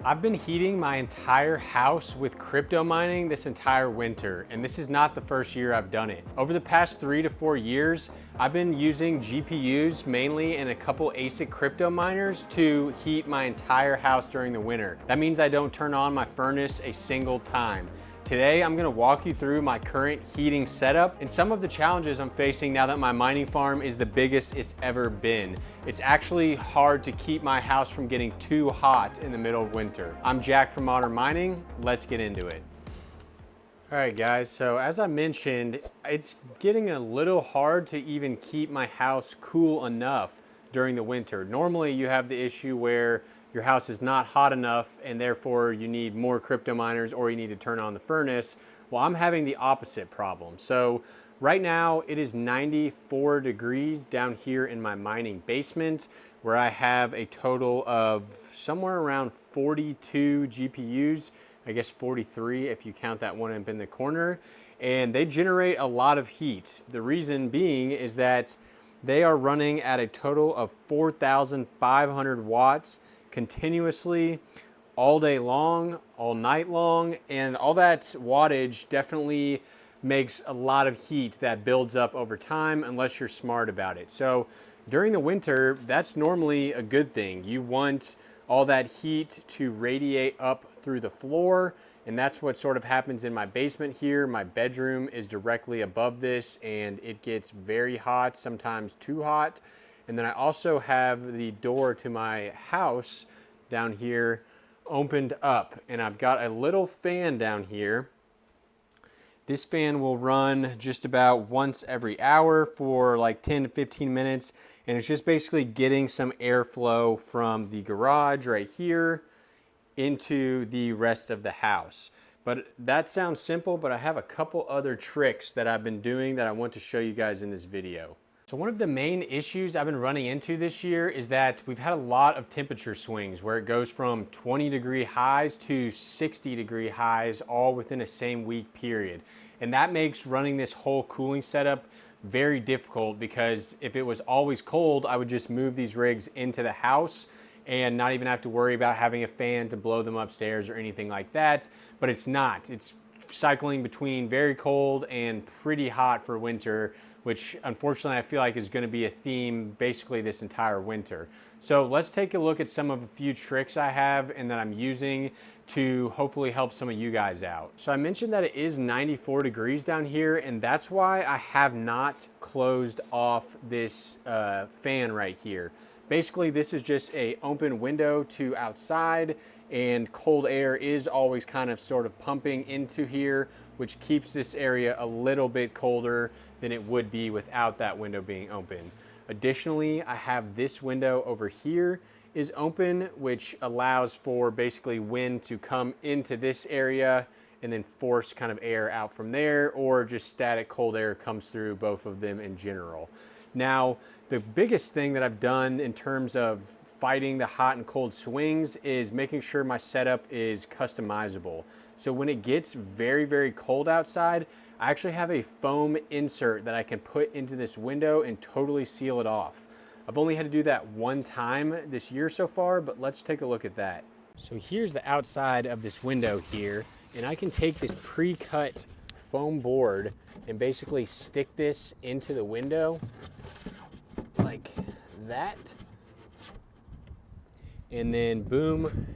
I've been heating my entire house with crypto mining this entire winter, and this is not the first year I've done it. Over the past 3 to 4 years, I've been using GPUs mainly and a couple ASIC crypto miners to heat my entire house during the winter. That means I don't turn on my furnace a single time. Today, I'm gonna walk you through my current heating setup and some of the challenges I'm facing now that my mining farm is the biggest it's ever been. It's actually hard to keep my house from getting too hot in the middle of winter. I'm Jack from Modern Mining. Let's get into it. All right, guys, so as I mentioned, it's getting a little hard to even keep my house cool enough during the winter. Normally, you have the issue where your house is not hot enough and therefore you need more crypto miners or you need to turn on the furnace. Well, I'm having the opposite problem. So right now it is 94 degrees down here in my mining basement, where I have a total of somewhere around 42 GPUs, I guess 43 if you count that one up in the corner, and they generate a lot of heat. The reason being is that they are running at a total of 4,500 watts continuously all day long, all night long, and all that wattage definitely makes a lot of heat that builds up over time unless you're smart about it. So during the winter, that's normally a good thing. You want all that heat to radiate up through the floor, and that's what sort of happens in my basement here. My bedroom is directly above this and it gets very hot, sometimes too hot. And then I also have the door to my house down here opened up, and I've got a little fan down here. This fan will run just about once every hour for like 10 to 15 minutes, and it's just basically getting some airflow from the garage right here into the rest of the house. But that sounds simple, but I have a couple other tricks that I've been doing that I want to show you guys in this video. So one of the main issues I've been running into this year is that we've had a lot of temperature swings where it goes from 20-degree highs to 60-degree highs all within a same week period. And that makes running this whole cooling setup very difficult, because if it was always cold, I would just move these rigs into the house and not even have to worry about having a fan to blow them upstairs or anything like that. But it's not. It's cycling between very cold and pretty hot for winter, which unfortunately I feel like is going to be a theme basically this entire winter. So let's take a look at some of a few tricks I have and that I'm using to hopefully help some of you guys out. So I mentioned that it is 94 degrees down here, and that's why I have not closed off this fan right here. Basically, this is just an open window to outside, and cold air is always kind of sort of pumping into here, which keeps this area a little bit colder than it would be without that window being open. Additionally, I have this window over here is open, which allows for basically wind to come into this area and then force kind of air out from there, or just static cold air comes through both of them in general. Now, the biggest thing that I've done in terms of fighting the hot and cold swings is making sure my setup is customizable. So when it gets very, very cold outside, I actually have a foam insert that I can put into this window and totally seal it off. I've only had to do that one time this year so far, but let's take a look at that. So here's the outside of this window here, and I can take this pre-cut foam board and basically stick this into the window like that. And then boom,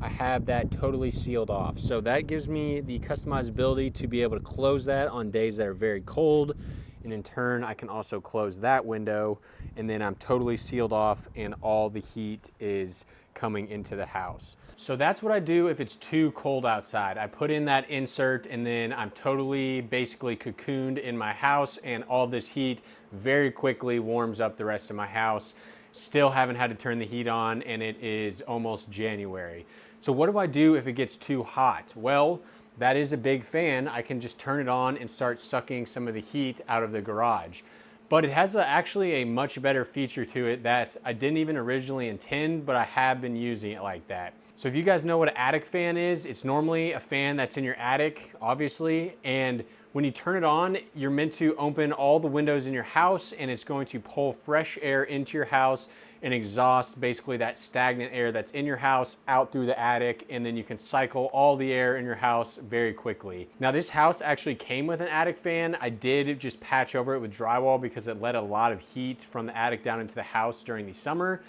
I have that totally sealed off. So that gives me the customizability to be able to close that on days that are very cold. And in turn, I can also close that window, and then I'm totally sealed off and all the heat is coming into the house. So that's what I do if it's too cold outside. I put in that insert, and then I'm totally basically cocooned in my house, and all this heat very quickly warms up the rest of my house. Still haven't had to turn the heat on, and it is almost January. So what do I do if it gets too hot? Well, that is a big fan. I can just turn it on and start sucking some of the heat out of the garage. But it has actually a much better feature to it that I didn't even originally intend, but I have been using it like that. So if you guys know what an attic fan is, it's normally a fan that's in your attic, obviously, and when you turn it on, you're meant to open all the windows in your house, and it's going to pull fresh air into your house and exhaust basically that stagnant air that's in your house out through the attic, and then you can cycle all the air in your house very quickly. Now this house actually came with an attic fan. I did just patch over it with drywall because it let a lot of heat from the attic down into the house during the summer.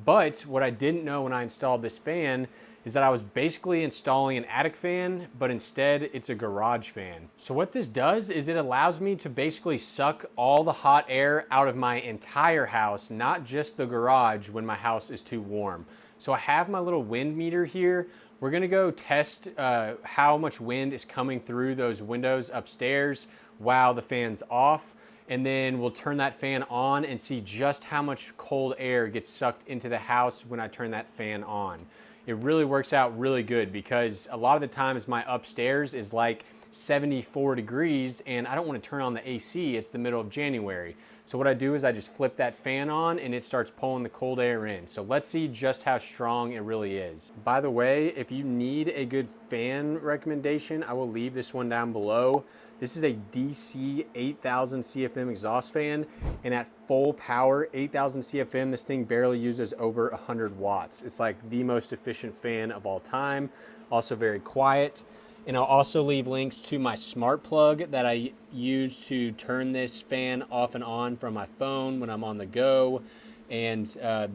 But what I didn't know when I installed this fan is that I was basically installing an attic fan, but instead it's a garage fan. So what this does is it allows me to basically suck all the hot air out of my entire house, not just the garage when my house is too warm. So I have my little wind meter here. We're gonna go test how much wind is coming through those windows upstairs while the fan's off. And then we'll turn that fan on and see just how much cold air gets sucked into the house when I turn that fan on. It really works out really good because a lot of the times my upstairs is like 74 degrees and I don't want to turn on the AC. It's the middle of January. So what I do is I just flip that fan on and it starts pulling the cold air in. So let's see just how strong it really is. By the way, if you need a good fan recommendation, I will leave this one down below. This is a DC 8000 CFM exhaust fan, and at full power, 8000 CFM, this thing barely uses over 100 watts. It's like the most efficient fan of all time, also very quiet. And I'll also leave links to my smart plug that I use to turn this fan off and on from my phone when I'm on the go. And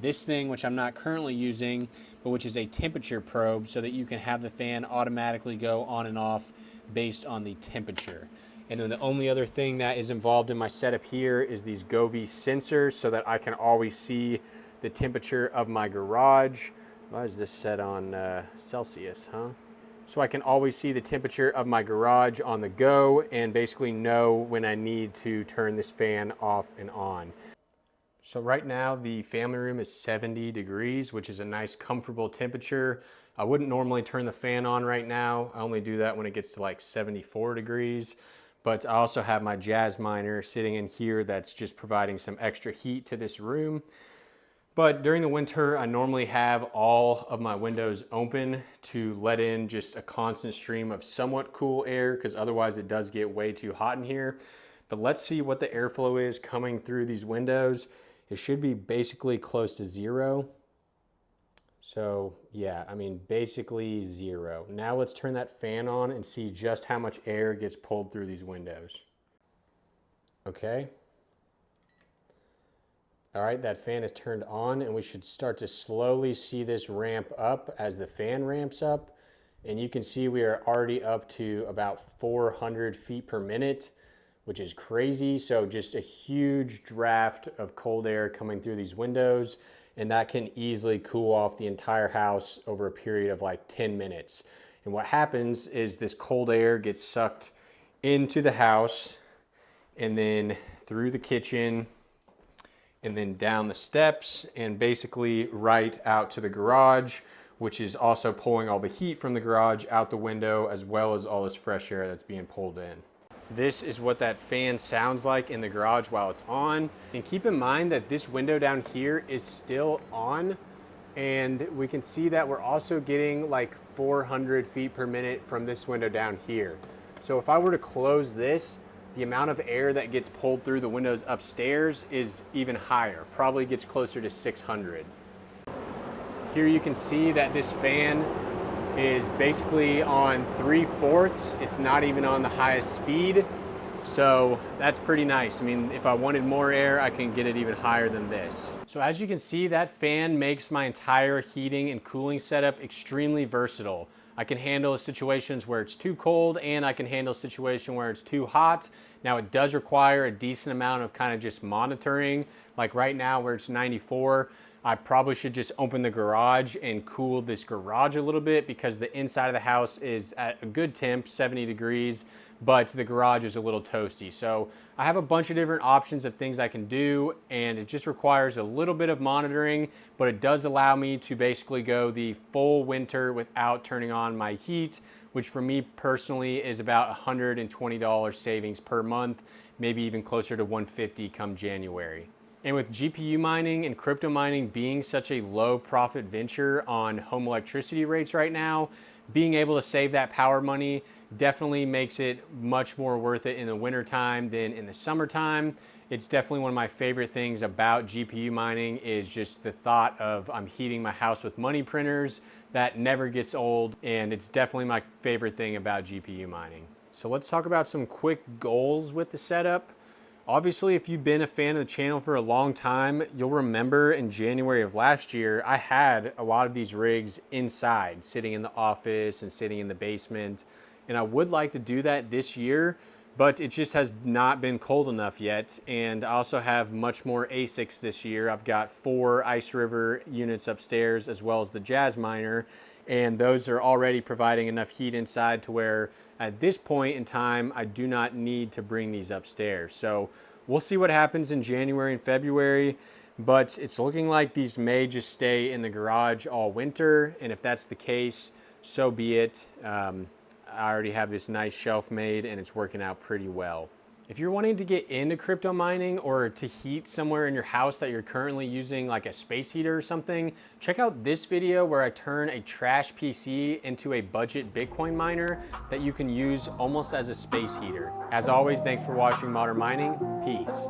this thing, which I'm not currently using, but which is a temperature probe so that you can have the fan automatically go on and off based on the temperature. And then the only other thing that is involved in my setup here is these Govee sensors so that I can always see the temperature of my garage. Why is this set on Celsius, huh? So I can always see the temperature of my garage on the go and basically know when I need to turn this fan off and on. So right now the family room is 70 degrees, which is a nice comfortable temperature. I wouldn't normally turn the fan on right now. I only do that when it gets to like 74 degrees. But I also have my jazz miner sitting in here that's just providing some extra heat to this room. But during the winter, I normally have all of my windows open to let in just a constant stream of somewhat cool air, because otherwise it does get way too hot in here. But let's see what the airflow is coming through these windows. It should be basically close to zero. So yeah, I mean, basically zero. Now let's turn that fan on and see just how much air gets pulled through these windows. Okay. All right, that fan is turned on and we should start to slowly see this ramp up as the fan ramps up. And you can see we are already up to about 400 feet per minute, which is crazy. So just a huge draft of cold air coming through these windows, and that can easily cool off the entire house over a period of like 10 minutes. And what happens is this cold air gets sucked into the house and then through the kitchen and then down the steps and basically right out to the garage, which is also pulling all the heat from the garage out the window, as well as all this fresh air that's being pulled in. This is what that fan sounds like in the garage while it's on. And keep in mind that this window down here is still on, and we can see that we're also getting like 400 feet per minute from this window down here. So if I were to close this, the amount of air that gets pulled through the windows upstairs is even higher, probably gets closer to 600. Here you can see that this fan is basically on 3/4. It's not even on the highest speed. So that's pretty nice. I mean, if I wanted more air, I can get it even higher than this. So as you can see, that fan makes my entire heating and cooling setup extremely versatile. I can handle situations where it's too cold, and I can handle a situation where it's too hot. Now it does require a decent amount of kind of just monitoring. Like right now where it's 94, I probably should just open the garage and cool this garage a little bit, because the inside of the house is at a good temp, 70 degrees, but the garage is a little toasty. So I have a bunch of different options of things I can do, and it just requires a little bit of monitoring, but it does allow me to basically go the full winter without turning on my heat, which for me personally is about $120 savings per month, maybe even closer to $150 come January. And with GPU mining and crypto mining being such a low profit venture on home electricity rates right now, being able to save that power money definitely makes it much more worth it in the wintertime than in the summertime. It's definitely one of my favorite things about GPU mining is just the thought of I'm heating my house with money printers. That never gets old, and it's definitely my favorite thing about GPU mining. So let's talk about some quick goals with the setup. Obviously, if you've been a fan of the channel for a long time, you'll remember in January of last year, I had a lot of these rigs inside, sitting in the office and sitting in the basement. And I would like to do that this year, but it just has not been cold enough yet. And I also have much more ASICs this year. I've got 4 Ice River units upstairs, as well as the Jazz Miner. And those are already providing enough heat inside to where at this point in time, I do not need to bring these upstairs. So we'll see what happens in January and February, but it's looking like these may just stay in the garage all winter. And if that's the case, so be it. I already have this nice shelf made and it's working out pretty well. If you're wanting to get into crypto mining or to heat somewhere in your house that you're currently using like a space heater or something, check out this video where I turn a trash PC into a budget Bitcoin miner that you can use almost as a space heater. As always, thanks for watching Modern Mining. Peace.